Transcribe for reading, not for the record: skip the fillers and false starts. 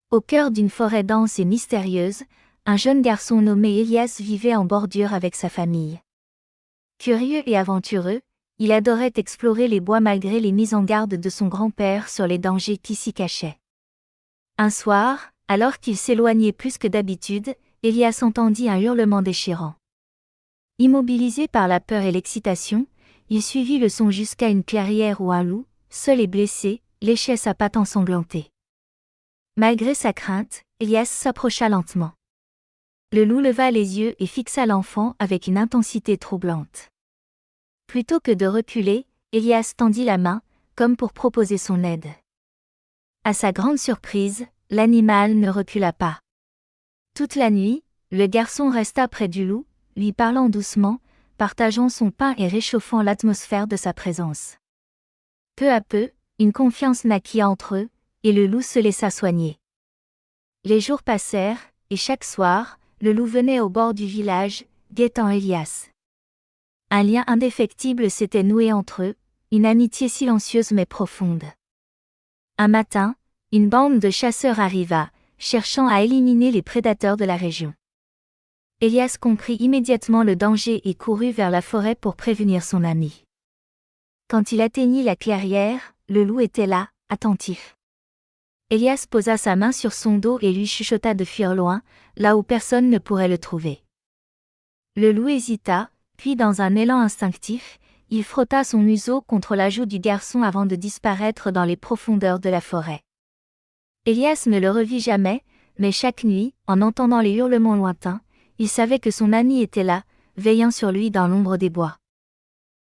Au cœur d'une forêt dense et mystérieuse, un jeune garçon nommé Élias vivait en bordure avec sa famille. Curieux et aventureux, il adorait explorer les bois malgré les mises en garde de son grand-père sur les dangers qui s'y cachaient. Un soir, alors qu'il s'éloignait plus que d'habitude, Élias entendit un hurlement déchirant. Immobilisé par la peur et l'excitation, il suivit le son jusqu'à une clairière où un loup, seul et blessé, léchait sa patte ensanglantée. Malgré sa crainte, Élias s'approcha lentement. Le loup leva les yeux et fixa l'enfant avec une intensité troublante. Plutôt que de reculer, Élias tendit la main, comme pour proposer son aide. À sa grande surprise, l'animal ne recula pas. Toute la nuit, le garçon resta près du loup, lui parlant doucement, partageant son pain et réchauffant l'atmosphère de sa présence. Peu à peu, une confiance naquit entre eux, et le loup se laissa soigner. Les jours passèrent, et chaque soir, le loup venait au bord du village, guettant Élias. Un lien indéfectible s'était noué entre eux, une amitié silencieuse mais profonde. Un matin, une bande de chasseurs arriva, cherchant à éliminer les prédateurs de la région. Élias comprit immédiatement le danger et courut vers la forêt pour prévenir son ami. Quand il atteignit la clairière, le loup était là, attentif. Élias posa sa main sur son dos et lui chuchota de fuir loin, là où personne ne pourrait le trouver. Le loup hésita, puis dans un élan instinctif, il frotta son museau contre la joue du garçon avant de disparaître dans les profondeurs de la forêt. Élias ne le revit jamais, mais chaque nuit, en entendant les hurlements lointains, il savait que son ami était là, veillant sur lui dans l'ombre des bois.